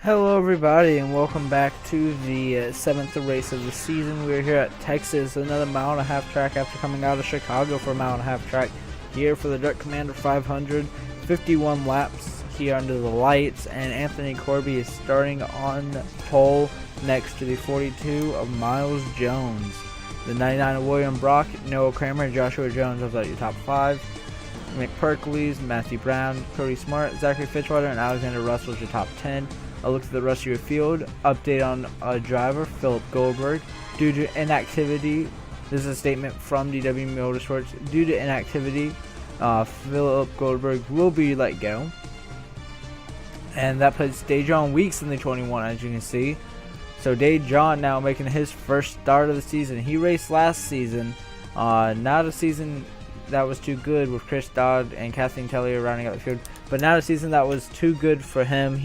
Hello everybody and welcome back to the seventh race of the season. We're here at Texas, another mile-and-a-half track after coming out of Chicago for a mile-and-a-half track. Here for the Dirt Commander 500, 51 laps here under the lights, and Anthony Corbie is starting on pole next to the 42 of Miles Jones. The 99 of William Brock, Noah Kramer, and Joshua Jones was at your top 5. McPerkleys, Matthew Brown, Cody Smart, Zachary Fitzwater, and Alexander Russell is your top 10. A look at the rest of your field. Update on driver Philip Goldberg. Due to inactivity, this is a statement from DW Motorsports. Due to inactivity, Philip Goldberg will be let go. And that puts Dejon Weeks in the 21, as you can see. So Dejon now making his first start of the season. He raced last season. Not a season that was too good with Chris Dodd and Kathleen Tellier rounding out the field. But not a season that was too good for him.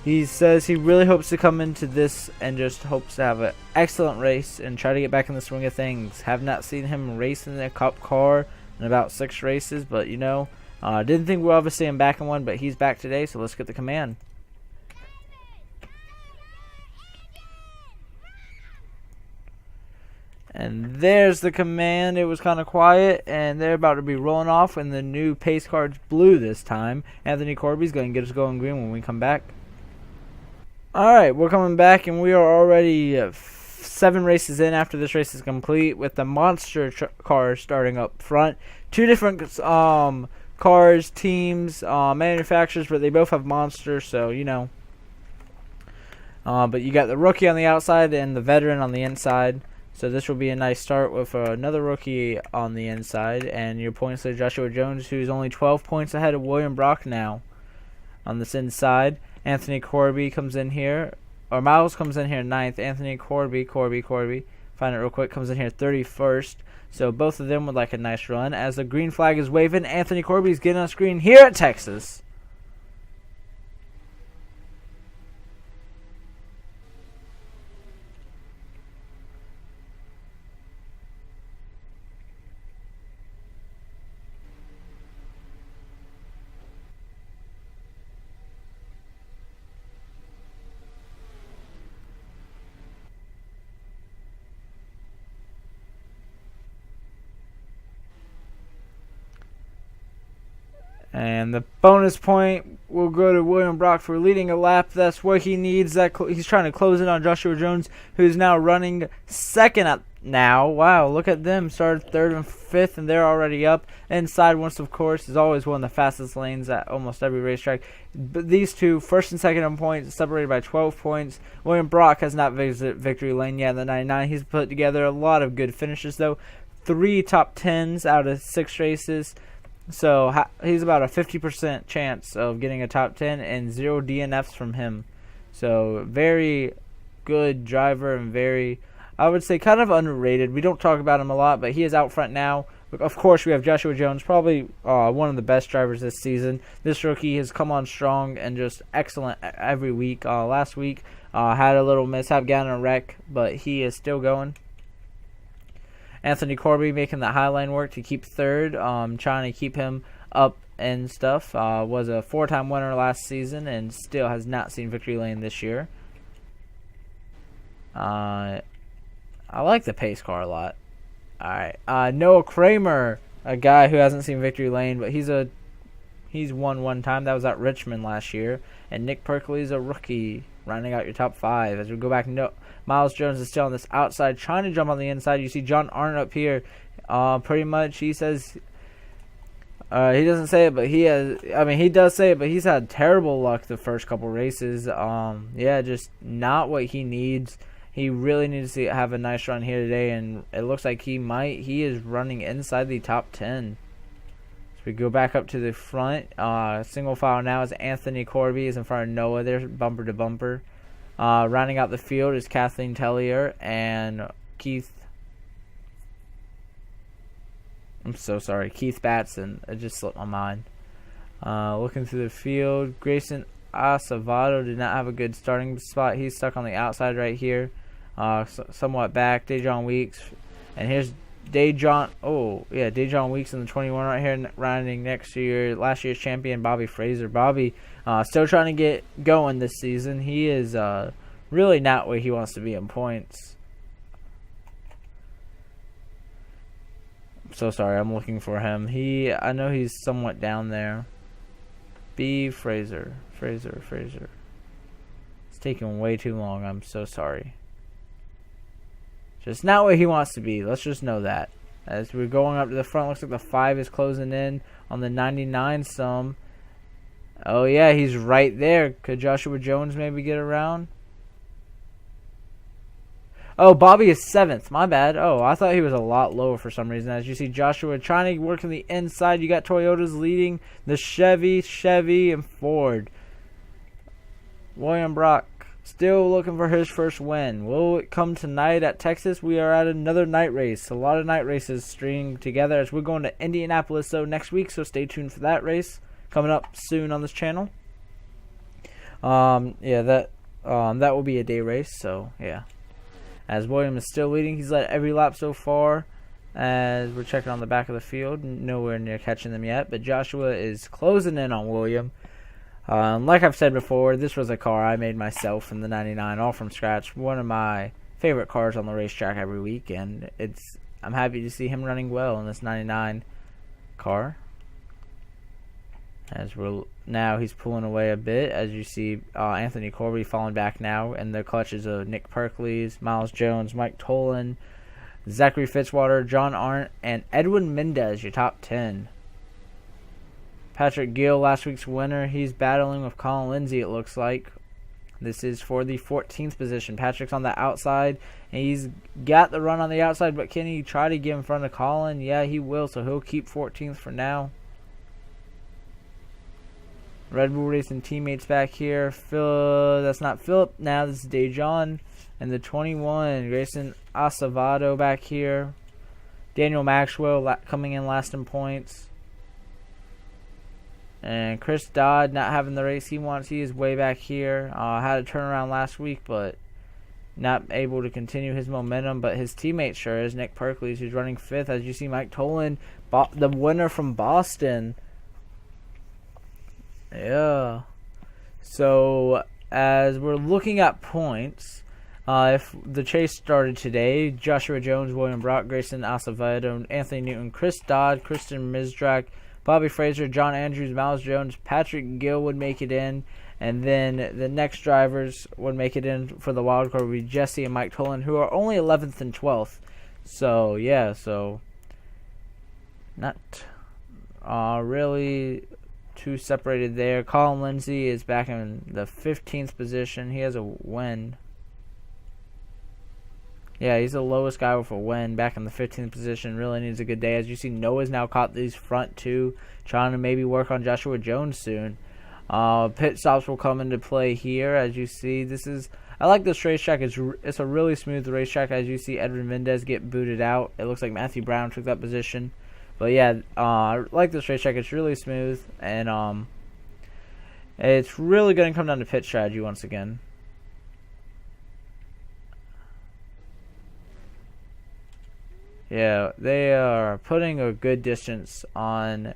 He says he really hopes to come into this and just hopes to have an excellent race and try to get back in the swing of things. Have not seen him race in a cup car in about 6 races, but you know, didn't think we'll ever see him back in one, but he's back today, so let's get the command. And there's the command. It was kind of quiet, and they're about to be rolling off when the new pace card's blue this time. Anthony Corbie's going to get us going green when we come back. Alright, we're coming back, and we are already 7 races in after this race is complete, with the monster cars starting up front. 2 different cars, teams, manufacturers, but they both have monsters, so you know. But you got the rookie on the outside and the veteran on the inside. So this will be a nice start with another rookie on the inside, and your points to Joshua Jones, who's only 12 points ahead of William Brock now on this inside. Anthony Corbie comes in here, or Miles comes in here 9th. Anthony Corbie, find it real quick, comes in here 31st. So both of them would like a nice run. As the green flag is waving, Anthony Corbie's getting on screen here at Texas. And the bonus point will go to William Brock for leading a lap. That's what he needs. He's trying to close in on Joshua Jones, who's now running 2nd up now. Wow, look at them. Started 3rd and 5th, and they're already up. Inside once, of course, is always one of the fastest lanes at almost every racetrack. But these two, 1st and 2nd in points, separated by 12 points. William Brock has not visited victory lane yet in the 99. He's put together a lot of good finishes, though. 3 top 10s out of 6 races. So he's about a 50% chance of getting a top 10 and 0 DNFs from him. So very good driver and very, I would say, kind of underrated. We don't talk about him a lot, but he is out front now. Of course, we have Joshua Jones, probably one of the best drivers this season. This rookie has come on strong and just excellent every week. Last week had a little mishap, got in a wreck, but he is still going. Anthony Corbie making the high line work to keep 3rd, trying to keep him up and stuff. Was a 4-time winner last season and still has not seen victory lane this year. I like the pace car a lot. Alright, Noah Kramer, a guy who hasn't seen victory lane, but he's won 1 time. That was at Richmond last year. And Nick Perkley's a rookie, rounding out your top 5. As we go back, Miles Jones is still on this outside, trying to jump on the inside. You see John Arnott up here. Pretty much, he says, he doesn't say it, but he has. I mean, he does say it, but he's had terrible luck the first couple races. Yeah, just not what he needs. He really needs to have a nice run here today, and it looks like he might. He is running inside the top 10. So we go back up to the front. Single file now is Anthony Corbie is in front of Noah. There's bumper to bumper. Rounding out the field is Kathleen Tellier and Keith. I'm so sorry, Keith Batson. It just slipped my mind. Looking through the field, Grayson Acevedo did not have a good starting spot. He's stuck on the outside right here, somewhat back. Dejon Weeks, and here's Dejon Weeks in the 21 right here, riding next to last year's champion Bobby Fraser. Bobby still trying to get going this season. He is really not where he wants to be in points. I'm so sorry, I'm looking for him. I know he's somewhat down there. Fraser. It's taking way too long. I'm so sorry. Just not where he wants to be. Let's just know that. As we're going up to the front, looks like the 5 is closing in on the 99 some. Oh, yeah, he's right there. Could Joshua Jones maybe get around? Oh, Bobby is 7th. My bad. Oh, I thought he was a lot lower for some reason. As you see Joshua trying to work on the inside. You got Toyotas leading the Chevy, and Ford. William Brock still looking for his first win. Will it come tonight at Texas? We are at another night race. A lot of night races stringing together as we're going to Indianapolis next week, so stay tuned for that race coming up soon on this channel. That will be a day race, so yeah. As William is still leading, he's led every lap so far. As we're checking on the back of the field, nowhere near catching them yet, but Joshua is closing in on William. Like I've said before, this was a car I made myself in the 99, all from scratch. One of my favorite cars on the racetrack every week, and I'm happy to see him running well in this 99 car. As now he's pulling away a bit, as you see Anthony Corbie falling back now, and the clutches of Nick Perkleys, Miles Jones, Mike Tolan, Zachary Fitzwater, John Arndt, and Edwin Mendez, your top 10. Patrick Gill, last week's winner, he's battling with Colin Lindsay, it looks like. This is for the 14th position. Patrick's on the outside, and he's got the run on the outside, but can he try to get in front of Colin? Yeah, he will, so he'll keep 14th for now. Red Bull Racing teammates back here. That's not Philip now, this is Dejon. And the 21, Grayson Acevedo back here. Daniel Maxwell coming in last in points. And Chris Dodd not having the race he wants. He is way back here. Had a turnaround last week, but not able to continue his momentum. But his teammate sure is. Nick Perkleys, who's running 5th. As you see, Mike Tolan, the winner from Boston. Yeah. So, as we're looking at points, if the chase started today, Joshua Jones, William Brock, Grayson Acevedo, Anthony Newton, Chris Dodd, Kristen Mizrak, Bobby Fraser, John Andrews, Miles Jones, Patrick Gill would make it in, and then the next drivers would make it in for the wild card would be Jesse and Mike Tolan, who are only 11th and 12th. So, yeah, not really too separated there. Colin Lindsay is back in the 15th position. He has a win. Yeah, he's the lowest guy with a win, back in the 15th position. Really needs a good day. As you see, Noah's now caught these front two, trying to maybe work on Joshua Jones soon. Pit stops will come into play here. As you see, I like this racetrack. It's a really smooth racetrack. As you see, Edwin Mendez get booted out. It looks like Matthew Brown took that position. But yeah, I like this racetrack. It's really smooth, and it's really going to come down to pit strategy once again. Yeah, they are putting a good distance on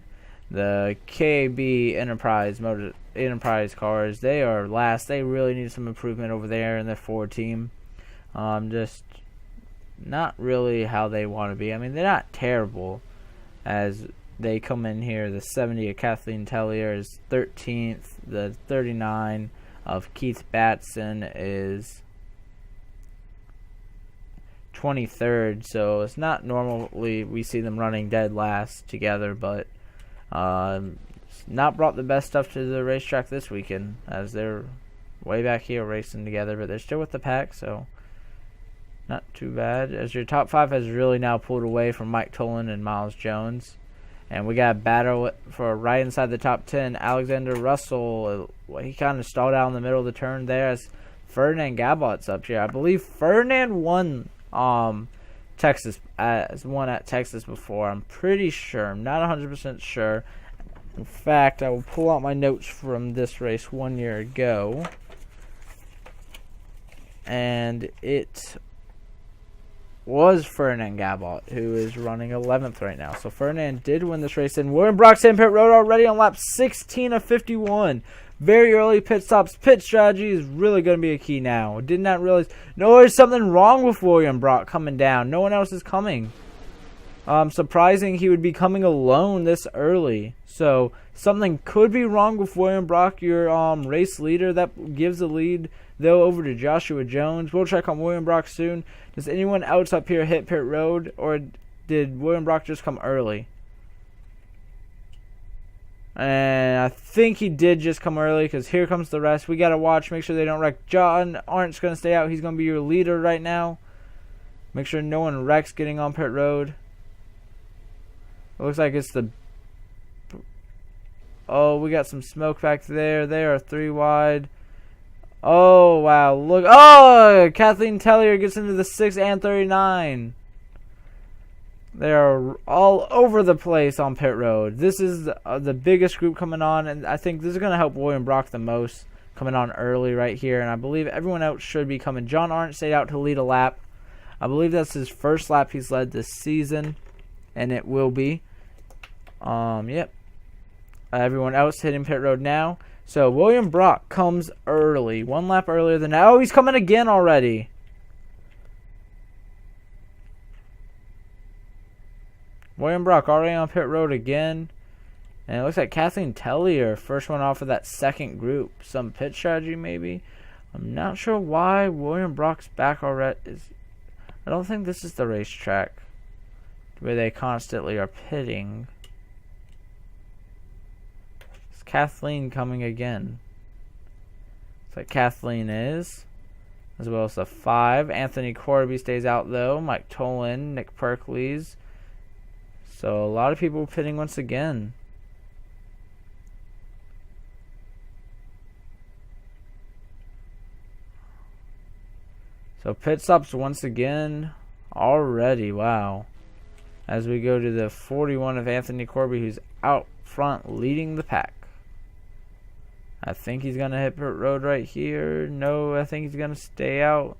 the KB Enterprise cars. They are last. They really need some improvement over there in the Ford team. Just not really how they want to be. I mean, they're not terrible. As they come in here, the 70 of Kathleen Tellier is 13th. The 39 of Keith Batson is 23rd. So it's not normally we see them running dead last together, but not brought the best stuff to the racetrack this weekend, as they're way back here racing together, but they're still with the pack, so not too bad. As your top 5 has really now pulled away from Mike Tolan and Miles Jones. And we got a battle for right inside the top 10. Alexander Russell, he kind of stalled out in the middle of the turn there as Ferdinand Gabot's up here. I believe Ferdinand won Texas at Texas before. I'm pretty sure. I'm not 100% sure. In fact, I will pull out my notes from this race 1 year ago. And it was Ferdinand Gabot, who is running 11th right now. So Ferdinand did win this race, and William Brock's in pit road already on lap 16 of 51. Very early pit stops. Pit strategy is really going to be a key now. Did not realize. No, there's something wrong with William Brock coming down. No one else is coming. Surprising he would be coming alone this early. So something could be wrong with William Brock, your race leader. That gives the lead, though, over to Joshua Jones. We'll check on William Brock soon. Does anyone else up here hit pit road, or did William Brock just come early? And I think he did just come early, because here comes the rest. We got to watch, make sure they don't wreck. John Arndt's going to stay out. He's going to be your leader right now. Make sure no one wrecks getting on pit road. It looks like it's the... Oh, we got some smoke back there. They are 3 wide. Oh, wow. Look. Oh, Kathleen Tellier gets into the 6 and 39. They are all over the place on pit road. This is the biggest group coming on, and I think this is going to help William Brock the most, coming on early right here. And I believe everyone else should be coming. John Arndt stayed out to lead a lap. I believe that's his first lap he's led this season, and it will be. Yep. Everyone else hitting pit road now. So William Brock comes early, 1 lap earlier than now. Oh, he's coming again already. William Brock already on pit road again. And it looks like Kathleen Tellier, first one off of that second group. Some pit strategy maybe. I'm not sure why William Brock's back already. I don't think this is the racetrack where they constantly are pitting. It's Kathleen coming again. Looks like Kathleen is. As well as the 5. Anthony Corbie stays out though. Mike Tolan, Nick Perkleys. So a lot of people pitting once again. So pit stops once again already. Wow. As we go to the 41 of Anthony Corbie, who's out front leading the pack. I think he's going to hit pit road right here. No, I think he's going to stay out.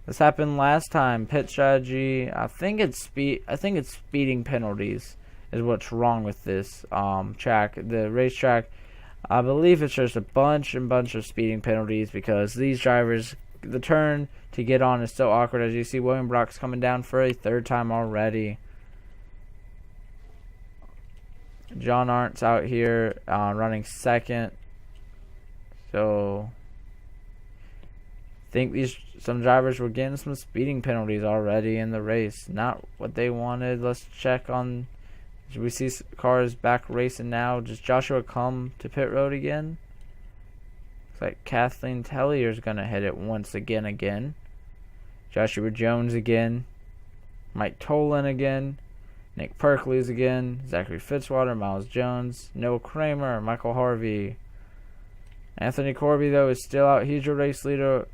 This happened last time. Pit strategy. I think it's speeding penalties is what's wrong with this track. The racetrack. I believe it's just a bunch of speeding penalties, because these drivers, the turn to get on is so awkward. As you see, William Brock's coming down for a 3rd time already. John Arndt's out here running 2nd. So I think some drivers were getting some speeding penalties already in the race. Not what they wanted. Let's check on. We see cars back racing now. Does Joshua come to pit road again? Looks like Kathleen Tellier is going to hit it once again. Joshua Jones again. Mike Tolan again. Nick Perkleys again. Zachary Fitzwater, Miles Jones, Noah Kramer, Michael Harvey. Anthony Corbie, though, is still out. He's your race leader.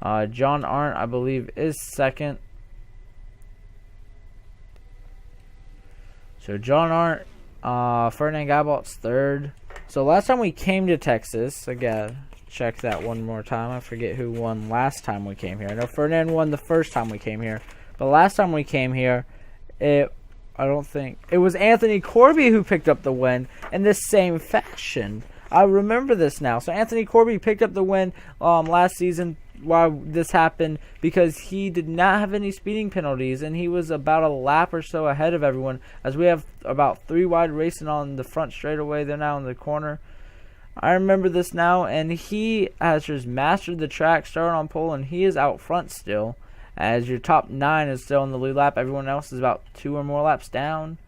John Arndt, I believe, is 2nd. So John Arndt, Ferdinand Gabot's 3rd. So last time we came to Texas, I gotta check that one more time. I forget who won last time we came here. I know Ferdinand won the first time we came here, but last time we came here, I don't think it was Anthony Corbie who picked up the win in this same fashion. I remember this now. So Anthony Corbie picked up the win last season while this happened, because he did not have any speeding penalties, and he was about a lap or so ahead of everyone, as we have about 3 wide racing on the front straightaway. They're now in the corner. I remember this now, and he has just mastered the track, started on pole, and he is out front still, as your top 9 is still in the lead lap. Everyone else is about 2 or more laps down.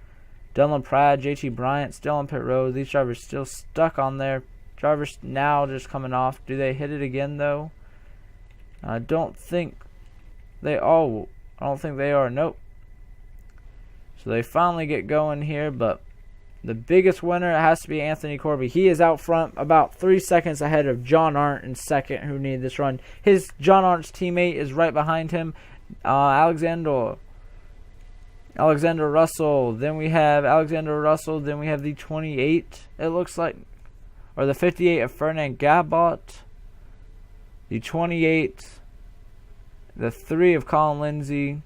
Dylan Pratt, JT Bryant still on pit road. These drivers still stuck on there. Drivers now just coming off. Do they hit it again though? I don't think they all. I don't think they are. Nope. So they finally get going here, but the biggest winner has to be Anthony Corbie. He is out front, about 3 seconds ahead of John Arndt in 2nd, who needed this run. John Arndt's teammate is right behind him, Alexander Russell. Then we have Alexander Russell. Then we have the 28. It looks like, or the 58 of Ferdinand Gabot. The 28. the 3 of Colin Lindsay,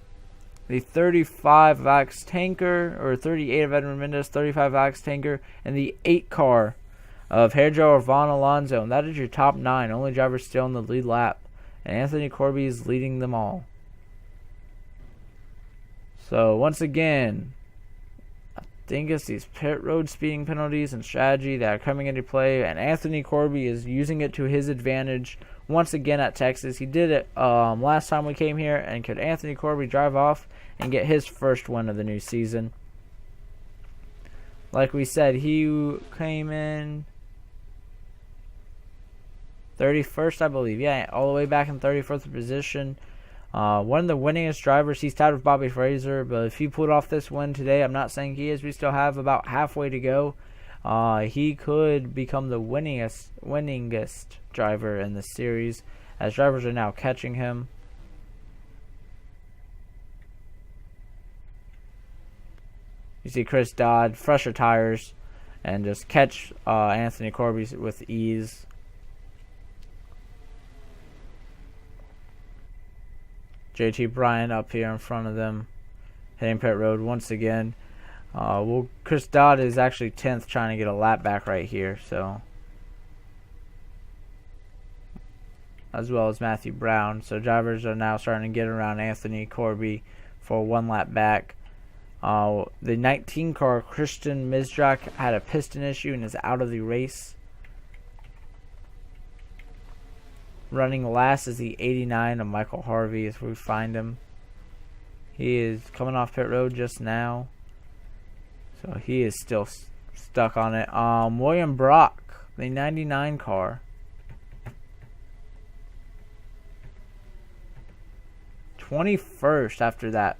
the 35 of Alex Tanker, or 38 of Edwin Mendez, 35 of Alex Tanker, and the 8 car of Sergio Vaughn Alonso. And that is your top 9. Only driver still in the lead lap. And Anthony Corbie is leading them all. So, once again, I think it's these pit road speeding penalties and strategy that are coming into play. And Anthony Corbie is using it to his advantage once again at Texas. He did it last time we came here. And could Anthony Corbie drive off and get his first win of the new season? Like we said, he came in 31st, I believe. Yeah, all the way back in 34th position. One of the winningest drivers. He's tied with Bobby Fraser, but if he pulled off this win today, I'm not saying he is. We still have about halfway to go. He could become the winningest driver in the series, as drivers are now catching him. You see Chris Dodd, fresher tires, and just catch Anthony Corbie with ease. JT Bryant up here in front of them, hitting pit road once again. Chris Dodd is actually 10th, trying to get a lap back right here. So, as well as Matthew Brown. So drivers are now starting to get around Anthony Corbie for 1 lap back. The 19 car Christian Mizrak had a piston issue and is out of the race. Running last is the 89 of Michael Harvey as we find him. He is coming off pit road just now, so he is still stuck on it. William Brock, the 99 car. 21st after that.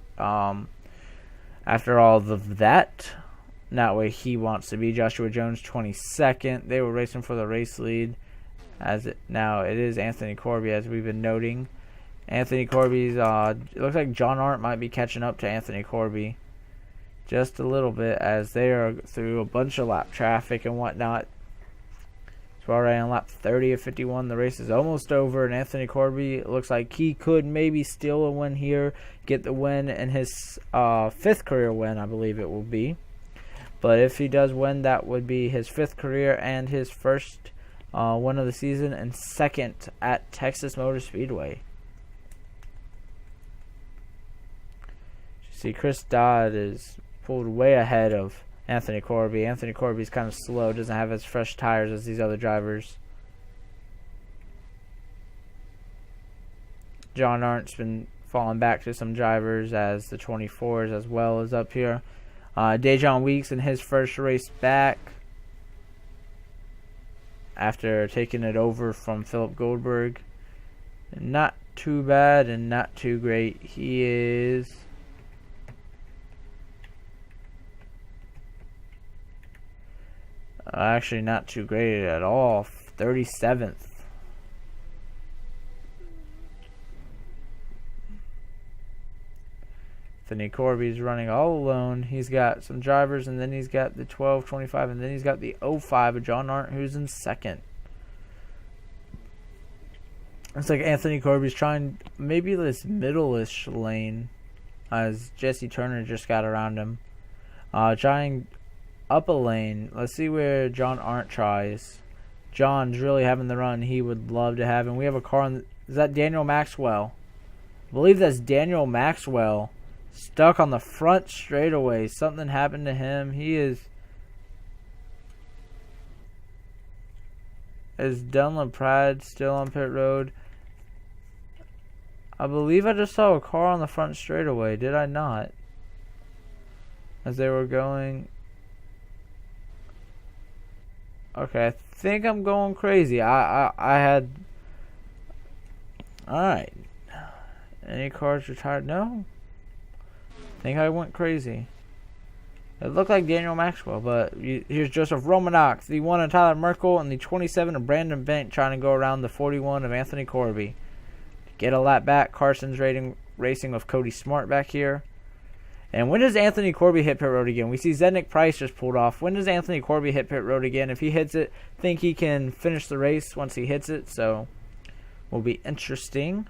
After all of that, not where he wants to be. Joshua Jones 22nd. They were racing for the race lead. Now it is Anthony Corbie, as we've been noting. Anthony Corbie's, it looks like John Arndt might be catching up to Anthony Corbie just a little bit, as they are through a bunch of lap traffic and whatnot. So already on lap 30 of 51, the race is almost over, and Anthony Corbie looks like he could maybe steal a win here, get the win, and his 5th career win, I believe it will be. But if he does win, that would be his 5th career and his first win of the season, and 2nd at Texas Motor Speedway. You see Chris Dodd is pulled way ahead of Anthony Corbie. Anthony Corbie's kind of slow, doesn't have as fresh tires as these other drivers. John Arndt's been falling back to some drivers, as the 24s as well as up here. Dejon Weeks in his first race back, after taking it over from Philip Goldberg. Not too bad and not too great. He is actually not too great at all. 37th. Anthony Corbie's running all alone. He's got some drivers, and then he's got the 12, 25, and then he's got the 05 of John Arndt, who's in 2nd. It's like Anthony Corbie's trying maybe this middle-ish lane, as Jesse Turner just got around him. Trying up a lane. Let's see where John Arndt tries. John's really having the run he would love to have, and we have a car on. Is that Daniel Maxwell? I believe that's Daniel Maxwell. Stuck on the front straightaway. Something happened to him. He is Dunlop Pride still on pit road? I believe I just saw a car on the front straightaway. Did I not? As they were going. Okay, I think I'm going crazy. I had. Alright. Any cars retired? No. I think I went crazy. It looked like Daniel Maxwell, but here's Joseph Romanox, the 1 of Tyler Merkel, and the 27 of Brandon Bent, trying to go around the 41 of Anthony Corbie. Get a lap back. Carson's racing with Cody Smart back here. And when does Anthony Corbie hit pit road again? We see Zednik Price just pulled off. When does Anthony Corbie hit pit road again? If he hits it, I think he can finish the race once he hits it, so will be interesting.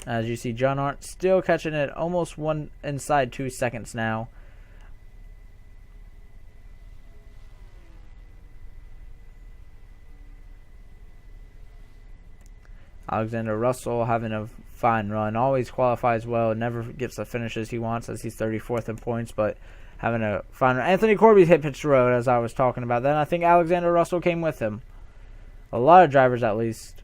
As you see, John Arndt still catching it, almost inside 2 seconds now. Alexander Russell having a fine run, always qualifies well, never gets the finishes he wants as he's 34th in points, but having a fine run. Anthony Corbie hit pitch road, as I was talking about. Then I think Alexander Russell came with him. A lot of drivers, at least.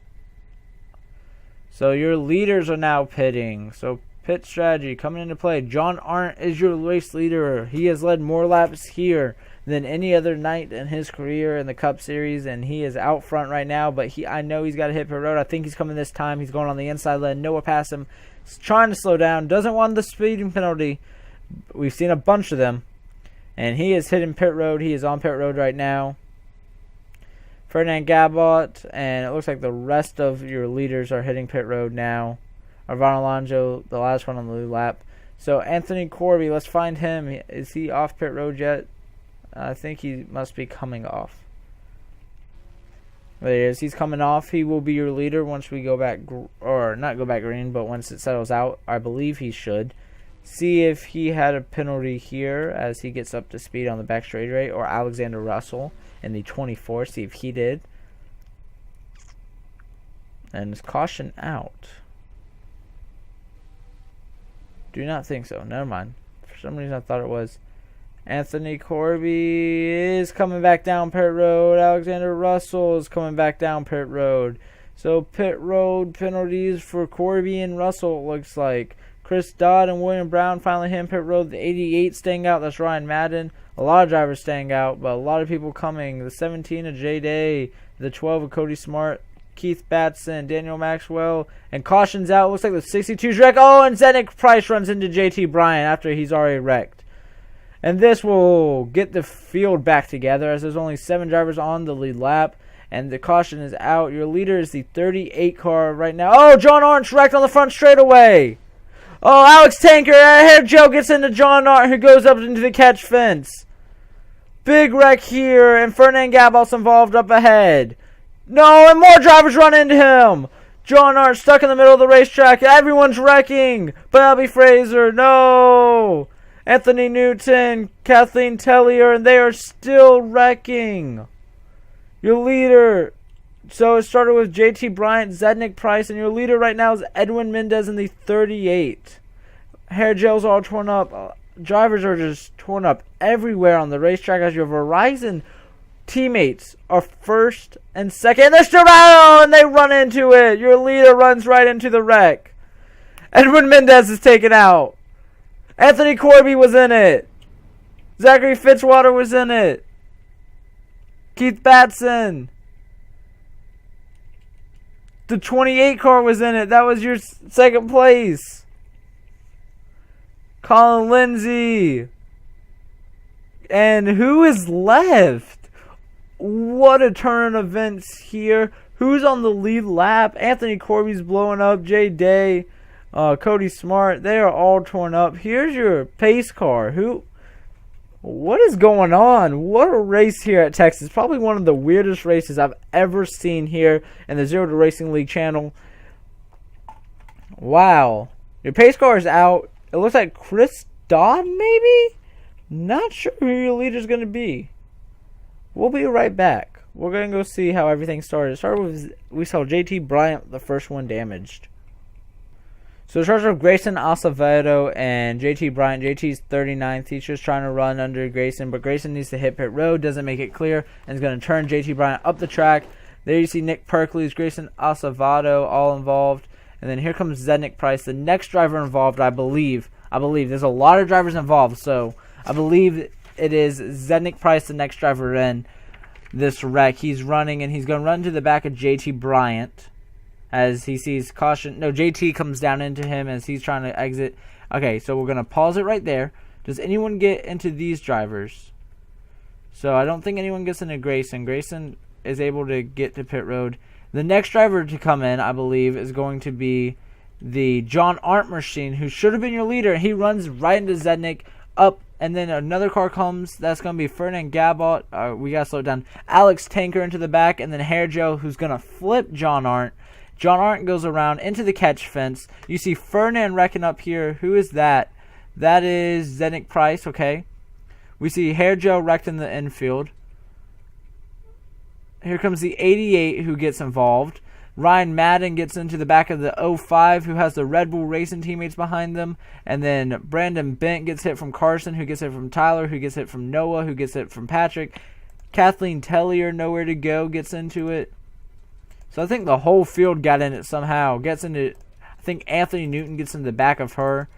So your leaders are now pitting. So pit strategy coming into play. John Arndt is your race leader. He has led more laps here than any other night in his career in the Cup Series, and he is out front right now. But I know he's got to hit pit road. I think he's coming this time. He's going on the inside lane. Noah passed him. He's trying to slow down. Doesn't want the speeding penalty. We've seen a bunch of them. And he is hitting pit road. He is on pit road right now. Ferdinand Gabot, and it looks like the rest of your leaders are hitting pit road now. Arvon Alonso, the last one on the lap. So Anthony Corbie, let's find him. Is he off pit road yet? I think he must be coming off. There he is. He's coming off. He will be your leader once we go back, or not go back green, but once it settles out. I believe he should. See if he had a penalty here as he gets up to speed on the back straightaway, or Alexander Russell in the 24. See if he did. And is caution out? Do not think so. Never mind. For some reason I thought it was. Anthony Corbie is coming back down pit road. Alexander Russell is coming back down pit road. So pit road penalties for Corbie and Russell, it looks like. Chris Dodd and William Brown finally hitting pit road. The 88 staying out. That's Ryan Madden. A lot of drivers staying out, but a lot of people coming. The 17 of Jay Day. The 12 of Cody Smart. Keith Batson. Daniel Maxwell. And caution's out. Looks like the 62's wreck. Oh, and Zednick Price runs into JT Bryant after he's already wrecked. And this will get the field back together as there's only 7 drivers on the lead lap. And the caution is out. Your leader is the 38 car right now. Oh, John Arndt's wrecked on the front straightaway. Oh, Alex Tanker, here Joe gets into John Arndt, who goes up into the catch fence. Big wreck here, and Ferdinand Gabot's involved up ahead. No, and more drivers run into him. John Arndt stuck in the middle of the racetrack. Everyone's wrecking. Bobby Fraser, no. Anthony Newton, Kathleen Tellier, and they are still wrecking. Your leader... So it started with JT Bryant, Zednick Price, and your leader right now is Edwin Mendez in the 38. Hair gels all torn up. Drivers are just torn up everywhere on the racetrack as your Verizon teammates are first and second. And they're still out, and they run into it. Your leader runs right into the wreck. Edwin Mendez is taken out. Anthony Corbie was in it. Zachary Fitzwater was in it. Keith Batson. The 28 car was in it. That was your second place. Colin Lindsay. And who is left? What a turn of events here. Who's on the lead lap? Anthony Corbie's blowing up. Jay Day. Cody Smart. They are all torn up. Here's your pace car. What is going on? What a race here at Texas. Probably one of the weirdest races I've ever seen here in the Zero to Racing League channel. Wow. Your pace car is out. It looks like Chris Dodd, maybe? Not sure who your leader is going to be. We'll be right back. We're going to go see how everything started. It started with, we saw JT Bryant, the first one damaged. So it starts with Grayson Acevedo and JT Bryant. JT's 39th. He's just trying to run under Grayson, but Grayson needs to hit pit road. Doesn't make it clear, and is going to turn JT Bryant up the track. There you see Nick Perkley's, Grayson Acevedo all involved. And then here comes Zednick Price, the next driver involved, I believe. There's a lot of drivers involved, so I believe it is Zednick Price, the next driver in this wreck. He's running, and he's going to run to the back of JT Bryant. As he sees caution. No, JT comes down into him as he's trying to exit. Okay, so we're going to pause it right there. Does anyone get into these drivers? So I don't think anyone gets into Grayson. Grayson is able to get to pit road. The next driver to come in, I believe, is going to be the John Arndt machine, who should have been your leader. He runs right into Zednick up, and then another car comes. That's going to be Ferdinand Gabot. We got to slow it down. Alex Tanker into the back, and then Hair Joe, who's going to flip John Arndt. John Arndt goes around into the catch fence. You see Ferdinand wrecking up here. Who is that? That is Zednick Price, okay. We see Hair Gel wrecked in the infield. Here comes the 88 who gets involved. Ryan Madden gets into the back of the 05 who has the Red Bull Racing teammates behind them. And then Brandon Bent gets hit from Carson, who gets hit from Tyler, who gets hit from Noah, who gets hit from Patrick. Kathleen Tellier, nowhere to go, gets into it. So I think the whole field got in it somehow. Gets into, I think Anthony Newton gets in the back of her.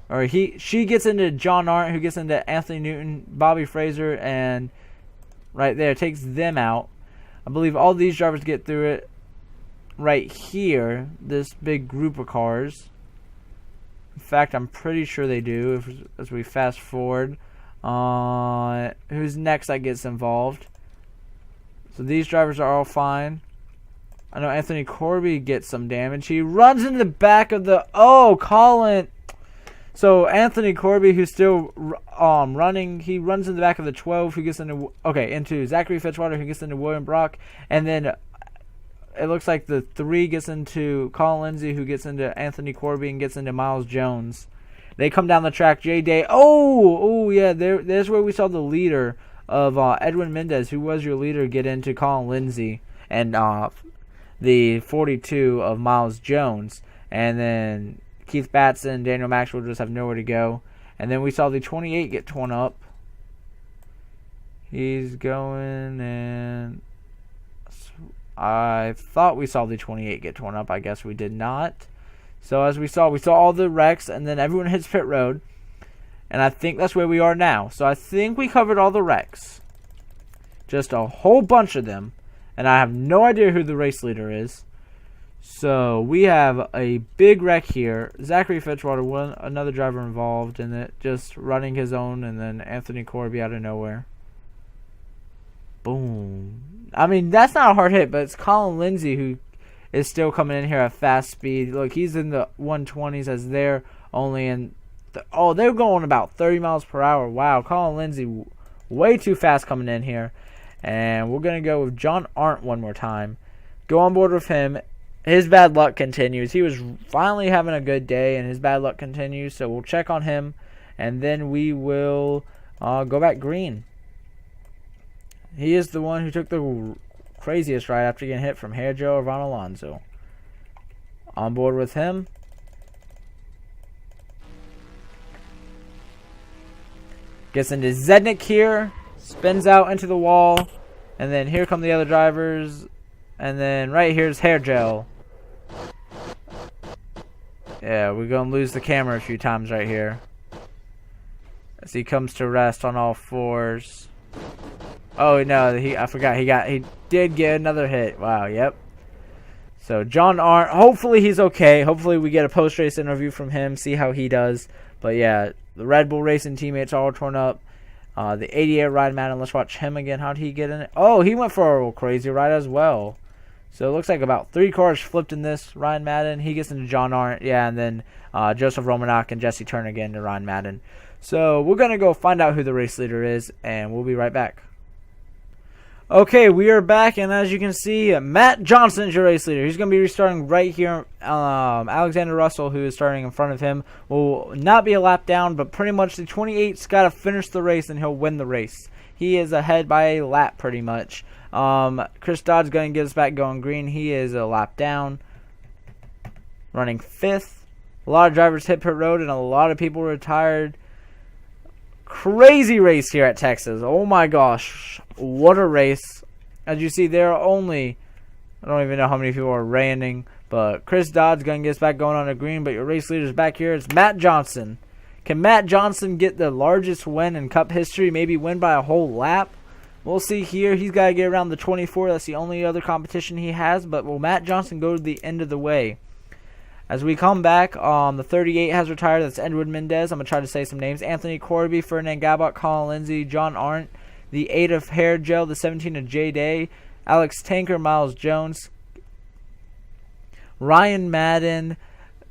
Or she gets into John Arndt, who gets into Anthony Newton, Bobby Fraser, and right there takes them out. I believe all these drivers get through it right here, this big group of cars. In fact, I'm pretty sure they do as we fast forward. Who's next that gets involved? So these drivers are all fine. I know Anthony Corbie gets some damage. He runs into the back of the... Oh, Colin... So Anthony Corbie, who's still running, he runs in the back of the 12, who gets into Zachary Fitzwater, who gets into William Brock, and then it looks like the 3 gets into Colin Lindsay, who gets into Anthony Corbie and gets into Miles Jones. They come down the track. J Day. Oh yeah, there's where we saw the leader of Edwin Mendez, who was your leader, get into Colin Lindsay and the 42 of Miles Jones, and then Keith Batson and Daniel Maxwell just have nowhere to go. And then we saw the 28 get torn up. He's going, and I thought we saw the 28 get torn up. I guess we did not. So as we saw all the wrecks, and then everyone hits pit road. And I think that's where we are now. So I think we covered all the wrecks. Just a whole bunch of them. And I have no idea who the race leader is. So we have a big wreck here. Zachary Fitzwater, another driver involved in it, just running his own, and then Anthony Corbie out of nowhere. Boom. I mean, that's not a hard hit, but it's Colin Lindsay who is still coming in here at fast speed. Look, he's in the 120s as they're only in... they're going about 30 miles per hour. Wow, Colin Lindsay way too fast coming in here. And we're going to go with John Arndt one more time. Go on board with him. His bad luck continues. He was finally having a good day, and his bad luck continues. So we'll check on him, and then we will go back green. He is the one who took the craziest ride after getting hit from Hair Joe or Ron Alonso. On board with him. Gets into Zednick here. Spins out into the wall. And then here come the other drivers. And then right here's Hair Gel. Yeah, we're going to lose the camera a few times right here. As he comes to rest on all fours. Oh, no, I forgot. He did get another hit. Wow, yep. So, John Arndt, hopefully he's okay. Hopefully we get a post-race interview from him, see how he does. But, yeah, the Red Bull Racing teammates are all torn up. The 88 Ryan Madden, let's watch him again. How did he get in it? Oh, he went for a crazy ride as well. So it looks like about 3 cars flipped in this. Ryan Madden, he gets into John Arndt. Yeah, and then Joseph Romanok and Jesse Turner get into Ryan Madden. So we're going to go find out who the race leader is, and we'll be right back. Okay, we are back, and as you can see, Matt Johnson is your race leader. He's going to be restarting right here. Alexander Russell, who is starting in front of him, will not be a lap down, but pretty much the 28's got to finish the race, and he'll win the race. He is ahead by a lap, pretty much. Chris Dodd's going to get us back going green. He is a lap down, running 5th. A lot of drivers hit pit road, and a lot of people retired. Crazy race here at Texas. Oh my gosh, what a race. As you see, there are only, I don't even know how many people are reining, but Chris Dodd's going to get us back going on a green, but your race leader's back here. It's Matt Johnson. Can Matt Johnson get the largest win in Cup history, maybe win by a whole lap? We'll see here. He's got to get around the 24. That's the only other competition he has, but will Matt Johnson go to the end of the way? As we come back, the 38 has retired. That's Edward Mendez. I'm going to try to say some names. Anthony Corbie, Ferdinand Gabot, Colin Lindsay, John Arndt. The 8 of Hair Gel, the 17 of J Day. Alex Tanker, Miles Jones. Ryan Madden,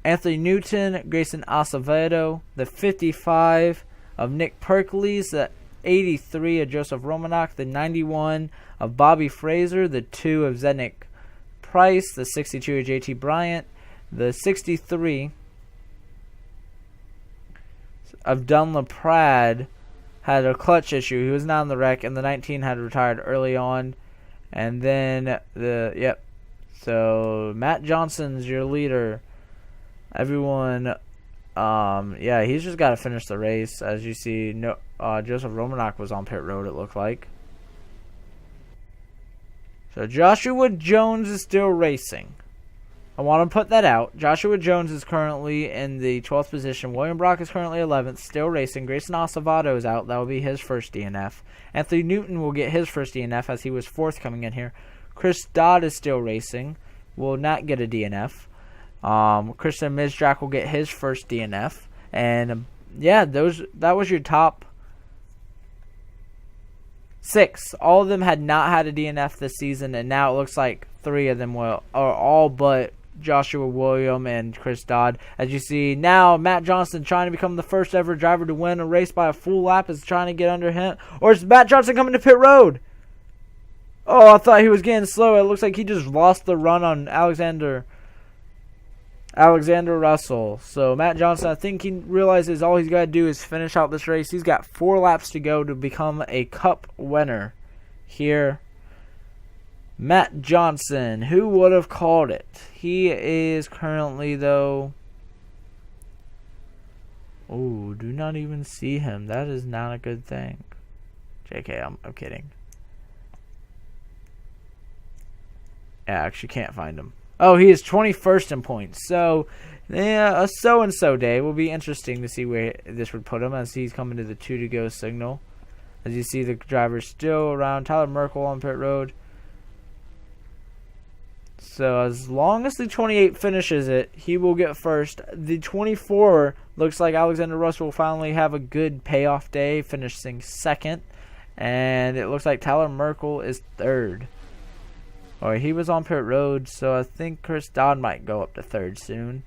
Anthony Newton, Grayson Acevedo. The 55 of Nick Perkles. The 83 of Joseph Romanok. The 91 of Bobby Fraser. The 2 of Zednick Price, the 62 of JT Bryant, the 63 of Dunlap Prad had a clutch issue. He was not in the wreck, and the 19 had retired early on. And then so Matt Johnson's your leader. Everyone, yeah, he's just got to finish the race. As you see, Joseph Romanok was on pit road, it looked like. So Joshua Jones is still racing. I want to put that out. Joshua Jones is currently in the 12th position. William Brock is currently 11th, still racing. Grayson Acevedo is out. That will be his first DNF. Anthony Newton will get his first DNF as he was 4th coming in here. Chris Dodd is still racing. Will not get a DNF. Christian Mizrak will get his first DNF. And, yeah, that was your top 6. All of them had not had a DNF this season, and now it looks like 3 of them will, or all but Joshua William and Chris Dodd. As you see now, Matt Johnson trying to become the first ever driver to win a race by a full lap is trying to get under him. Or is Matt Johnson coming to pit road? Oh, I thought he was getting slow. It looks like he just lost the run on Alexander Russell. So Matt Johnson, I think he realizes all he's got to do is finish out this race. He's got 4 laps to go to become a Cup winner here. Matt Johnson, who would have called it? He is currently, though... Oh, do not even see him. That is not a good thing. JK, I'm kidding. Yeah, I actually can't find him. Oh, he is 21st in points. So, yeah, a so-and-so day will be interesting to see where this would put him as he's coming to the 2 to go signal. As you see the drivers still around. Tyler Merkel on pit road. So as long as the 28 finishes it, he will get first. The 24 looks like Alexander Russell will finally have a good payoff day, finishing 2nd. And it looks like Tyler Merkel is 3rd. Or he was on pit road, so I think Chris Dodd might go up to 3rd soon.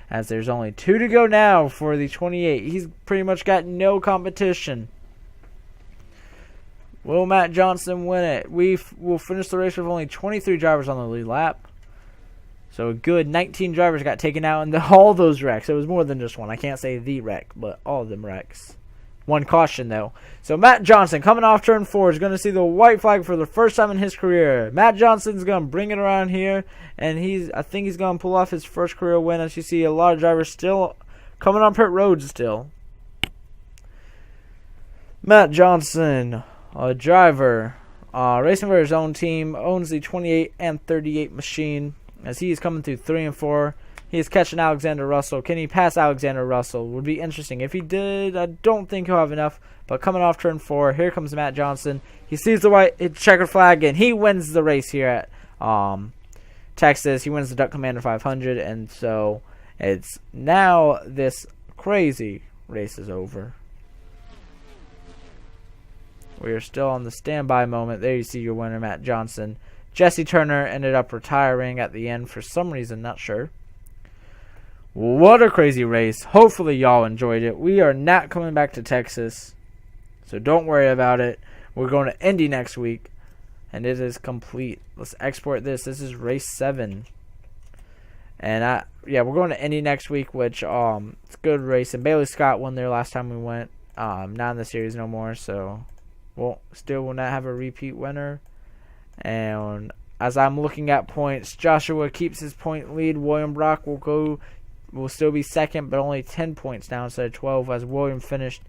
As there's only 2 to go now for the 28. He's pretty much got no competition. Will Matt Johnson win it? We will finish the race with only 23 drivers on the lead lap. So a good 19 drivers got taken out in all those wrecks. It was more than just one. I can't say the wreck, but all of them wrecks. 1 caution, though. So Matt Johnson, coming off turn 4, is going to see the white flag for the first time in his career. Matt Johnson's going to bring it around here, and I think he's going to pull off his first career win. As you see, a lot of drivers still coming on pit road still. Matt Johnson, a driver, racing for his own team, owns the 28 and 38 machine. As he is coming through 3 and 4, he is catching Alexander Russell. Can he pass Alexander Russell? Would be interesting. If he did, I don't think he'll have enough. But coming off turn 4, here comes Matt Johnson. He sees the white checkered flag, and he wins the race here at Texas. He wins the Duck Commander 500, and so it's now this crazy race is over. We are still on the standby moment. There you see your winner, Matt Johnson. Jesse Turner ended up retiring at the end for some reason, not sure. What a crazy race. Hopefully y'all enjoyed it. We are not coming back to Texas, so don't worry about it. We're going to Indy next week, and it is complete. Let's export this. This is race 7. And we're going to Indy next week, which it's a good race. And Bailey Scott won there last time we went. Not in the series no more, so still will not have a repeat winner. And as I'm looking at points, Joshua keeps his point lead. William Brock will still be 2nd, but only 10 points now instead of 12, as William finished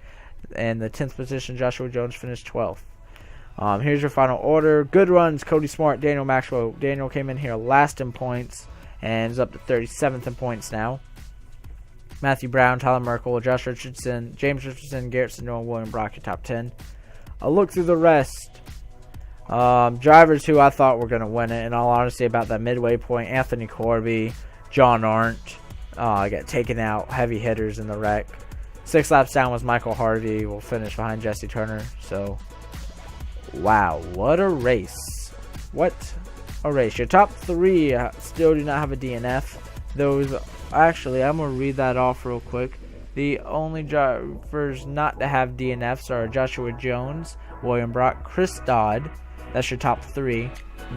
in the 10th position. Joshua Jones finished 12th. Here's your final order. Good runs, Cody Smart, Daniel Maxwell. Daniel came in here last in points and is up to 37th in points now. Matthew Brown, Tyler Merkel, Josh Richardson, James Richardson, Garrett Snow, and William Brock, your top 10. A look through the rest. Drivers who I thought were going to win it, in all honesty, about that midway point. Anthony Corbie, John Arndt got taken out, heavy hitters in the wreck. 6 laps down was Michael Harvey, will finish behind Jesse Turner. So, wow, what a race. What a race. Your top 3 still do not have a DNF. Actually, I'm going to read that off real quick. The only drivers not to have DNFs are Joshua Jones, William Brock, Chris Dodd. That's your top 3.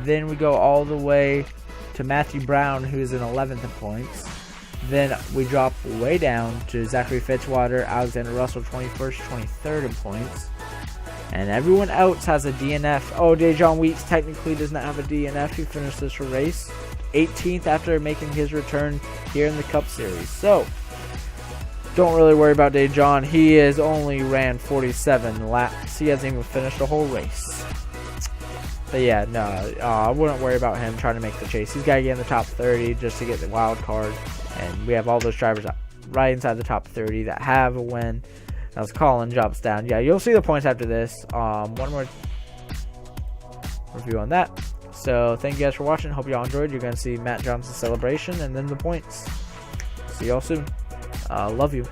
Then we go all the way to Matthew Brown, who's in 11th in points. Then we drop way down to Zachary Fitzwater, Alexander Russell, 21st, 23rd in points. And everyone else has a DNF. Oh, Dejon Weeks technically does not have a DNF. He finished this race 18th after making his return here in the Cup Series. So, don't really worry about Dejon. He has only ran 47 laps. He hasn't even finished a whole race. But yeah, no, I wouldn't worry about him trying to make the chase. He's got to get in the top 30 just to get the wild card. And we have all those drivers right inside the top 30 that have a win. As Colin drops down. Yeah, you'll see the points after this. One more review on that. So, thank you guys for watching. Hope y'all enjoyed. You're going to see Matt Johnson's celebration and then the points. See y'all soon. Love you.